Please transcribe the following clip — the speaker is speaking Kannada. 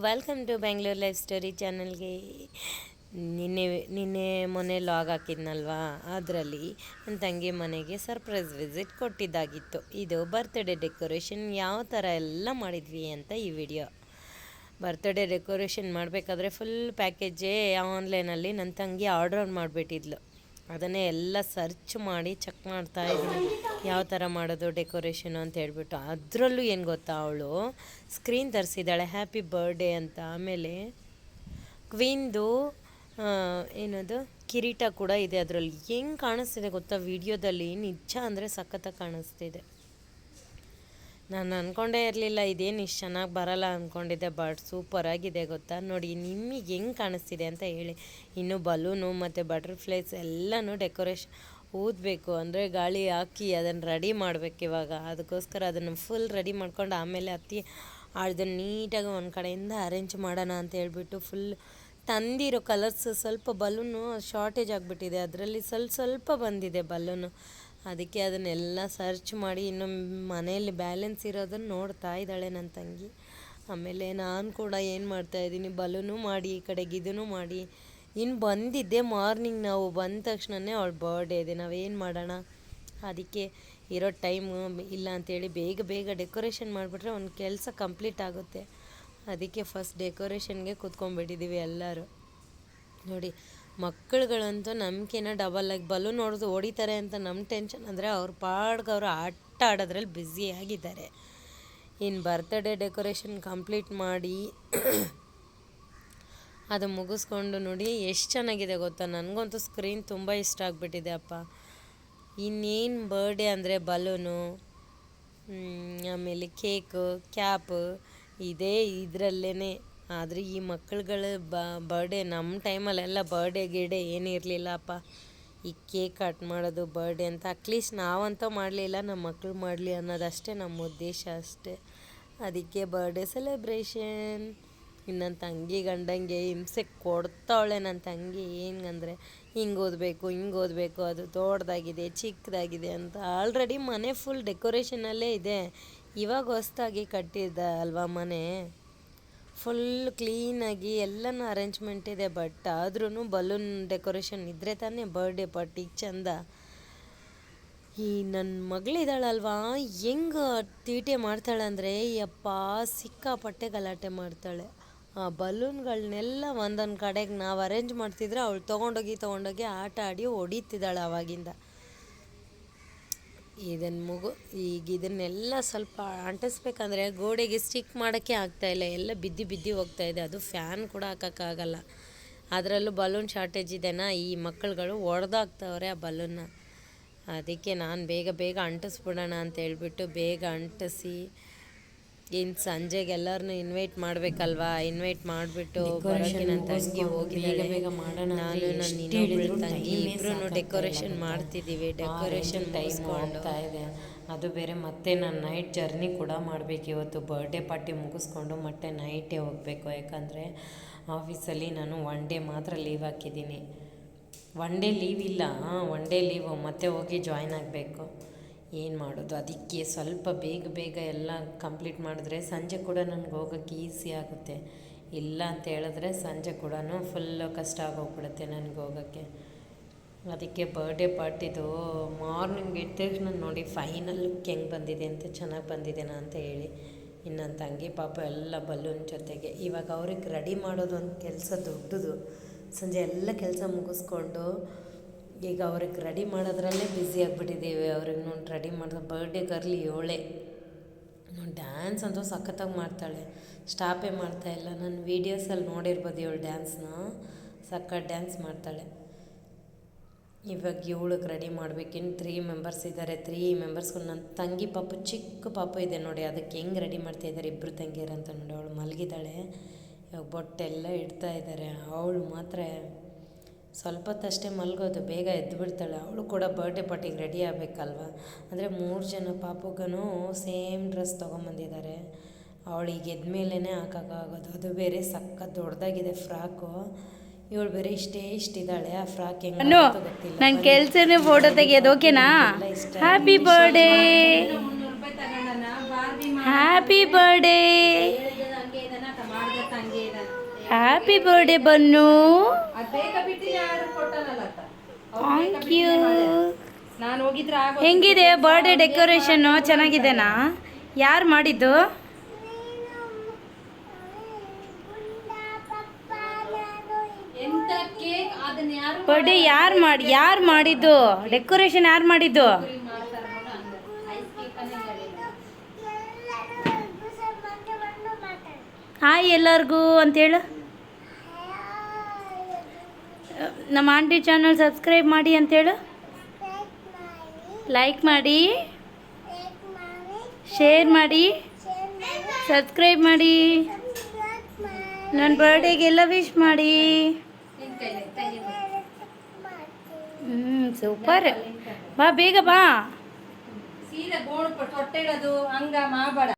Welcome to Bengaluru life story ಚಾನಲ್ಗೆ. ನಿನ್ನೆ ಮೊನ್ನೆ ಲಾಗ್ ಹಾಕಿದ್ನಲ್ವಾ, ಅದರಲ್ಲಿ ನನ್ನ ತಂಗಿ ಮನೆಗೆ ಸರ್ಪ್ರೈಸ್ ವಿಸಿಟ್ ಕೊಟ್ಟಿದ್ದಾಗಿತ್ತು. ಇದು ಬರ್ತ್ಡೇ ಡೆಕೋರೇಷನ್ ಯಾವ ಥರ ಎಲ್ಲ ಮಾಡಿದ್ವಿ ಅಂತ ಈ ವಿಡಿಯೋ. ಬರ್ತ್ಡೇ ಡೆಕೋರೇಷನ್ ಮಾಡಬೇಕಾದ್ರೆ ಫುಲ್ ಪ್ಯಾಕೇಜೇ ಆನ್ಲೈನಲ್ಲಿ ನನ್ನ ತಂಗಿ ಆರ್ಡರ್ ಮಾಡಿಬಿಟ್ಟಿದ್ಲು. ಅದನ್ನೇ ಎಲ್ಲ ಸರ್ಚ್ ಮಾಡಿ ಚೆಕ್ ಮಾಡ್ತಾ ಇದ್ದೀನಿ ಯಾವ ಥರ ಮಾಡೋದು ಡೆಕೋರೇಷನು ಅಂತ ಹೇಳ್ಬಿಟ್ಟು. ಅದರಲ್ಲೂ ಏನು ಗೊತ್ತಾ, ಅವಳು ಸ್ಕ್ರೀನ್ ತರಿಸಿದ್ದಾಳೆ ಹ್ಯಾಪಿ ಬರ್ಡೇ ಅಂತ. ಆಮೇಲೆ ಕ್ವೀನ್ದು ಏನದು ಕಿರೀಟ ಕೂಡ ಇದೆ ಅದರಲ್ಲಿ. ಹೆಂಗೆ ಕಾಣಿಸ್ತಿದೆ ಗೊತ್ತಾ ವಿಡಿಯೋದಲ್ಲಿ, ನಿಜ ಅಂದರೆ ಸಖತ್ತಾಗಿ ಕಾಣಿಸ್ತಿದೆ. ನಾನು ಅಂದ್ಕೊಂಡೇ ಇರಲಿಲ್ಲ ಇದೇನು ಇಷ್ಟು ಚೆನ್ನಾಗಿ ಬರಲ್ಲ ಅಂದ್ಕೊಂಡಿದ್ದೆ, ಬಟ್ ಸೂಪರಾಗಿದೆ ಗೊತ್ತಾ. ನೋಡಿ ನಿಮಗೆ ಹೆಂಗೆ ಕಾಣಿಸ್ತಿದೆ ಅಂತ ಹೇಳಿ. ಇನ್ನು ಬಲೂನು ಮತ್ತು ಬಟರ್ಫ್ಲೈಸ್ ಎಲ್ಲನೂ ಡೆಕೋರೇಷನ್ ಊದಬೇಕು, ಅಂದರೆ ಗಾಳಿ ಹಾಕಿ ಅದನ್ನು ರೆಡಿ ಮಾಡಬೇಕು ಇವಾಗ. ಅದಕ್ಕೋಸ್ಕರ ಅದನ್ನು ಫುಲ್ ರೆಡಿ ಮಾಡ್ಕೊಂಡು ಆಮೇಲೆ ಅದನ್ನು ನೀಟಾಗಿ ಒಂದು ಕಡೆಯಿಂದ ಅರೇಂಜ್ ಮಾಡೋಣ ಅಂತ ಹೇಳ್ಬಿಟ್ಟು ಫುಲ್ ತಂದಿರೋ ಕಲರ್ಸ್ ಸ್ವಲ್ಪ ಬಲೂನು ಶಾರ್ಟೇಜ್ ಆಗಿಬಿಟ್ಟಿದೆ, ಅದರಲ್ಲಿ ಸ್ವಲ್ಪ ಬಂದಿದೆ ಬಲೂನು. ಅದಕ್ಕೆ ಅದನ್ನೆಲ್ಲ ಸರ್ಚ್ ಮಾಡಿ ಇನ್ನು ಮನೆಯಲ್ಲಿ ಬ್ಯಾಲೆನ್ಸ್ ಇರೋದನ್ನು ನೋಡ್ತಾ ಇದ್ದಾಳೆ ನನ್ನ ತಂಗಿ. ಆಮೇಲೆ ನಾನು ಕೂಡ ಏನು ಮಾಡ್ತಾಯಿದ್ದೀನಿ, ಬಲೂನು ಮಾಡಿ ಈ ಕಡೆಗೆ ಇದನ್ನು ಮಾಡಿ. ಇನ್ನು ಬಂದಿದ್ದೆ ಮಾರ್ನಿಂಗ್, ನಾವು ಬಂದ ತಕ್ಷಣವೇ ಅವಳ ಬರ್ಡೇ ಇದೆ, ನಾವೇನು ಮಾಡೋಣ. ಅದಕ್ಕೆ ಇರೋ ಟೈಮು ಇಲ್ಲ ಅಂಥೇಳಿ ಬೇಗ ಡೆಕೋರೇಷನ್ ಮಾಡಿಬಿಟ್ರೆ ಒಂದು ಕೆಲಸ ಕಂಪ್ಲೀಟ್ ಆಗುತ್ತೆ. ಅದಕ್ಕೆ ಫಸ್ಟ್ ಡೆಕೋರೇಷನ್ಗೆ ಕೂತ್ಕೊಂಡ್ಬಿಟ್ಟಿದ್ದೀವಿ ಎಲ್ಲರೂ. ನೋಡಿ ಮಕ್ಕಳುಗಳಂತೂ ನಮ್ಗಿಂತ ಡಬಲಾಗಿ ಬಲೂನ್ ಹೊಡಿತಾರೆ ಅಂತ ನಮ್ಮ ಟೆನ್ಷನ್ ಅಂದರೆ ಅವ್ರ ಪಾಡ್ಗೆ ಅವರು ಆಟ ಆಡೋದ್ರಲ್ಲಿ ಬ್ಯುಸಿಯಾಗಿದ್ದಾರೆ. ಇನ್ನು ಬರ್ತ್ಡೇ ಡೆಕೋರೇಷನ್ ಕಂಪ್ಲೀಟ್ ಮಾಡಿ ಅದು ಮುಗಿಸ್ಕೊಂಡು ನೋಡಿ ಎಷ್ಟು ಚೆನ್ನಾಗಿದೆ ಗೊತ್ತಾ. ನನಗಂತೂ ಸ್ಕ್ರೀನ್ ತುಂಬ ಇಷ್ಟ ಆಗಿಬಿಟ್ಟಿದೆ ಅಪ್ಪ. ಇನ್ನೇನು ಬರ್ಡೇ ಅಂದರೆ ಬಲೂನು, ಆಮೇಲೆ ಕೇಕು, ಕ್ಯಾಪು ಇದೇ ಇದರಲ್ಲೇ. ಆದರೆ ಈ ಮಕ್ಕಳುಗಳ ಬರ್ಡೇ ನಮ್ಮ ಟೈಮಲ್ಲೆಲ್ಲ ಬರ್ಡೇ ಗಿಡೇ ಏನೂ ಇರಲಿಲ್ಲ ಅಪ್ಪ. ಈ ಕೇಕ್ ಕಟ್ ಮಾಡೋದು ಬರ್ಡೇ ಅಂತ ಅಟ್ಲೀಸ್ಟ್ ನಾವಂತೂ ಮಾಡಲಿಲ್ಲ, ನಮ್ಮ ಮಕ್ಕಳು ಮಾಡಲಿ ಅನ್ನೋದಷ್ಟೇ ನಮ್ಮ ಉದ್ದೇಶ ಅಷ್ಟೇ. ಅದಕ್ಕೆ ಬರ್ಡೇ ಸೆಲೆಬ್ರೇಷನ್. ಇನ್ನು ನನ್ನ ತಂಗಿ ಗಂಡಂಗೆ ಹಿಂಸೆ ಕೊಡ್ತಾವಳೆ ನನ್ನ ತಂಗಿ. ಹೆಂಗಂದರೆ ಹಿಂಗೆ ಓದಬೇಕು, ಅದು ದೊಡ್ಡದಾಗಿದೆ ಚಿಕ್ಕದಾಗಿದೆ ಅಂತ. ಆಲ್ರೆಡಿ ಮನೆ ಫುಲ್ ಡೆಕೋರೇಷನಲ್ಲೇ ಇದೆ. ಇವಾಗ ಹೊಸ್ದಾಗಿ ಕಟ್ಟಿದ್ದ ಅಲ್ವಾ ಮನೆ, ಫುಲ್ ಕ್ಲೀನಾಗಿ ಎಲ್ಲನೂ ಅರೇಂಜ್ಮೆಂಟ್ ಇದೆ. ಬಟ್ ಆದ್ರೂ ಬಲೂನ್ ಡೆಕೋರೇಷನ್ ಇದ್ದರೆ ತಾನೇ ಬರ್ಡೇ ಪಾರ್ಟಿಗೆ ಚಂದ. ಈ ನನ್ನ ಮಗಳಿದ್ದಾಳಲ್ವಾ, ಹೆಂಗೆ ತೀಟೆ ಮಾಡ್ತಾಳೆ ಅಂದರೆ ಯಪ್ಪ ಸಿಕ್ಕಾಪಟ್ಟೆ ಗಲಾಟೆ ಮಾಡ್ತಾಳೆ. ಆ ಬಲೂನ್ಗಳನ್ನೆಲ್ಲ ಒಂದೊಂದು ಕಡೆಗೆ ನಾವು ಅರೇಂಜ್ ಮಾಡ್ತಿದ್ರೆ ಅವಳು ತೊಗೊಂಡೋಗಿ ಆಟ ಆಡಿ ಹೊಡಿತಿದ್ದಾಳೆ ಆವಾಗಿಂದ. ಇದನ್ನೆಲ್ಲ ಸ್ವಲ್ಪ ಅಂಟಿಸ್ಬೇಕಂದ್ರೆ ಗೋಡೆಗೆ ಸ್ಟಿಕ್ ಮಾಡೋಕ್ಕೆ ಆಗ್ತಾಯಿಲ್ಲ, ಎಲ್ಲ ಬಿದ್ದು ಹೋಗ್ತಾಯಿದೆ. ಅದು ಫ್ಯಾನ್ ಕೂಡ ಹಾಕೋಕ್ಕಾಗಲ್ಲ. ಅದರಲ್ಲೂ ಬಲೂನ್ ಶಾರ್ಟೇಜ್ ಇದೆನಾ, ಈ ಮಕ್ಕಳುಗಳು ಒಡೆದಾಕ್ತವ್ರೆ ಆ ಬಲೂನ್ನ. ಅದಕ್ಕೆ ನಾನು ಬೇಗ ಅಂಟಿಸ್ಬಿಡೋಣ ಅಂತ ಹೇಳ್ಬಿಟ್ಟು ಬೇಗ ಅಂಟಿಸಿ ಇನ್ನು ಸಂಜೆಗೆ ಎಲ್ಲರನ್ನೂ ಇನ್ವೈಟ್ ಮಾಡಬೇಕಲ್ವಾ. ಇನ್ವೈಟ್ ಮಾಡಿಬಿಟ್ಟು ಬರೋಕ್ಕೆ ನನ್ನ ತಂಗಿ ಹೋಗಿದ್ದಾಳೆ. ಬೇಗ ಮಾಡೋಣ, ನಾನು ನನ್ನ ಇನ್ನೊಬ್ಬಳು ತಂಗಿ ಇಬ್ಬರೂ ಡೆಕೋರೇಷನ್ ಮಾಡ್ತಿದ್ದೀವಿ. ಡೆಕೋರೇಷನ್ ಹೋಗ್ತಾ ಇದೆ. ಅದು ಬೇರೆ ಮತ್ತೆ ನಾನು ನೈಟ್ ಜರ್ನಿ ಕೂಡ ಮಾಡಬೇಕು ಇವತ್ತು. ಬರ್ಡೇ ಪಾರ್ಟಿ ಮುಗಿಸ್ಕೊಂಡು ಮತ್ತೆ ನೈಟೇ ಹೋಗಬೇಕು. ಯಾಕಂದರೆ ಆಫೀಸಲ್ಲಿ ನಾನು 1 ಡೇ ಮಾತ್ರ ಲೀವ್ ಹಾಕಿದ್ದೀನಿ. 1 ಡೇ ಲೀವ್ ಇಲ್ಲ, 1 ಡೇ ಲೀವು, ಮತ್ತೆ ಹೋಗಿ ಜಾಯ್ನ್ ಆಗಬೇಕು. ಏನು ಮಾಡೋದು. ಅದಕ್ಕೆ ಸ್ವಲ್ಪ ಬೇಗ ಎಲ್ಲ ಕಂಪ್ಲೀಟ್ ಮಾಡಿದ್ರೆ ಸಂಜೆ ಕೂಡ ನನಗೆ ಹೋಗೋಕ್ಕೆ ಈಸಿ ಆಗುತ್ತೆ. ಇಲ್ಲ ಅಂತ ಹೇಳಿದ್ರೆ ಸಂಜೆ ಕೂಡ ಫುಲ್ಲು ಕಷ್ಟ ಆಗೋಗ್ಬಿಡುತ್ತೆ ನನಗೆ ಹೋಗೋಕ್ಕೆ. ಅದಕ್ಕೆ ಬರ್ಡೇ ಪಾರ್ಟಿದು ಮಾರ್ನಿಂಗ್ ಎದ್ದ ತಕ್ಷಣ ನೋಡಿ ಫೈನಲ್ ಲುಕ್ ಹೆಂಗೆ ಬಂದಿದೆ ಅಂತ, ಚೆನ್ನಾಗಿ ಬಂದಿದೆನಾ ಅಂತ ಹೇಳಿ. ಇನ್ನು ನನ್ನ ತಂಗಿ ಪಾಪ ಎಲ್ಲ ಬಲೂನ್ ಜೊತೆಗೆ ಇವಾಗ ಅವ್ರಿಗೆ ರೆಡಿ ಮಾಡೋದು ಒಂದು ಕೆಲಸ ದೊಡ್ಡದು. ಸಂಜೆ ಎಲ್ಲ ಕೆಲಸ ಮುಗಿಸ್ಕೊಂಡು ಈಗ ಅವ್ರಿಗೆ ರೆಡಿ ಮಾಡೋದ್ರಲ್ಲೇ ಬ್ಯುಸಿ ಆಗಿಬಿಟ್ಟಿದ್ದೀವಿ. ಅವ್ರಿಗೆ ನೋಡಿ ರೆಡಿ ಮಾಡಿದ ಬರ್ಡೇ ಗರ್ಲ್ ಇವಳೇ. ಡ್ಯಾನ್ಸ್ ಅಂತೂ ಸಖತ್ತಾಗಿ ಮಾಡ್ತಾಳೆ, ಸ್ಟಾಪೇ ಮಾಡ್ತಾಯಿಲ್ಲ. ನನ್ನ ವೀಡಿಯೋಸಲ್ಲಿ ನೋಡಿರ್ಬೋದು ಇವಳು ಡ್ಯಾನ್ಸ್ನ, ಸಖತ್ ಡ್ಯಾನ್ಸ್ ಮಾಡ್ತಾಳೆ. ಇವಾಗ ಇವಳಿಗೆ ರೆಡಿ ಮಾಡಬೇಕಿನ್ನು 3 ಮೆಂಬರ್ಸ್ ಇದ್ದಾರೆ. 3 ಮೆಂಬರ್ಸ್ಗೂ ನನ್ನ ತಂಗಿ ಪಾಪು ಚಿಕ್ಕ ಪಾಪು ಇದೆ ನೋಡಿ, ಅದಕ್ಕೆ ಹೆಂಗೆ ರೆಡಿ ಮಾಡ್ತಾಯಿದ್ದಾರೆ ಇಬ್ಬರು ತಂಗಿಯರಂತ ನೋಡಿ. ಅವಳು ಮಲಗಿದ್ದಾಳೆ, ಇವಾಗ ಬೊಟ್ಟೆಲ್ಲ ಇಡ್ತಾ ಇದ್ದಾರೆ. ಅವಳು ಮಾತ್ರ ಸ್ವಲ್ಪ ಹೊತ್ತಷ್ಟೇ ಮಲಗೋದು, ಬೇಗ ಎದ್ದು ಬಿಡ್ತಾಳೆ. ಅವಳು ಕೂಡ ಬರ್ಡೇ ಪಾರ್ಟಿಗೆ ರೆಡಿ ಆಗಬೇಕಲ್ವ. ಅಂದರೆ 3 ಜನ ಪಾಪುಗೂ ಸೇಮ್ ಡ್ರೆಸ್ ತೊಗೊಂಬಂದಿದ್ದಾರೆ. ಅವಳು ಈಗ ಎದ್ದ ಮೇಲೇ ಹಾಕೋಕ್ಕಾಗೋದು. ಅದು ಬೇರೆ ಸಖತ್ ದೊಡ್ಡದಾಗಿದೆ ಫ್ರಾಕು. ಇವಳು ಬೇರೆ ಇಷ್ಟಿದ್ದಾಳೆ. ಆ ಫ್ರಾಕ್ ಹೆಂಗೆ ಗೊತ್ತಿಲ್ಲ. ನನ್ನ ಕೆಲಸನೇ ಫೋಟೋ ತೆಗಿಯೋದು ಓಕೆನಾ. Happy birthday, happy birthday. Happy birthday ಬನ್ನು. ಅದ್ ಬೇಗ ಬಿಟ್ಟಿನಿ ಯಾರು ಕೊಟ್ಟನಲ್ಲ ಅತ್ತ. Thank you. ನಾನು ಹೋಗಿದ್ರೆ ಹೆಂಗಿದೆ ಬರ್ಡೇ ಡೆಕೋರೇಷನ್ನು? ಚೆನ್ನಾಗಿದೆನಾ? ಯಾರು ಮಾಡಿದ್ದು? ಎಂತ ಕೇಕ್ ಅದನ್ನ ಯಾರು ಬರ್ಡೇ ಯಾರು ಮಾಡಿದ್ದು? ಡೆಕೋರೇಷನ್ ಯಾರು ಮಾಡಿದ್ದು? ಹಾಯ್ ಎಲ್ಲರಿಗೂ ಅಂತೇಳು. ನಮ್ಮ ಆಂಟಿ ಚಾನಲ್ ಸಬ್ಸ್ಕ್ರೈಬ್ ಮಾಡಿ ಅಂತೇಳು. ಲೈಕ್ ಮಾಡಿ, ಶೇರ್ ಮಾಡಿ, ಸಬ್ಸ್ಕ್ರೈಬ್ ಮಾಡಿ, ನನ್ನ ಬರ್ಡೇಗೆಲ್ಲ ವಿಶ್ ಮಾಡಿ. ಸೂಪರ್. ಬಾ ಬೇಗ ಬಾ. ಸೀದಾ ಗೋಣ್ ತೊಟ್ಟೆಳದು ಹಂಗ ಮಾಡಬೇಡ.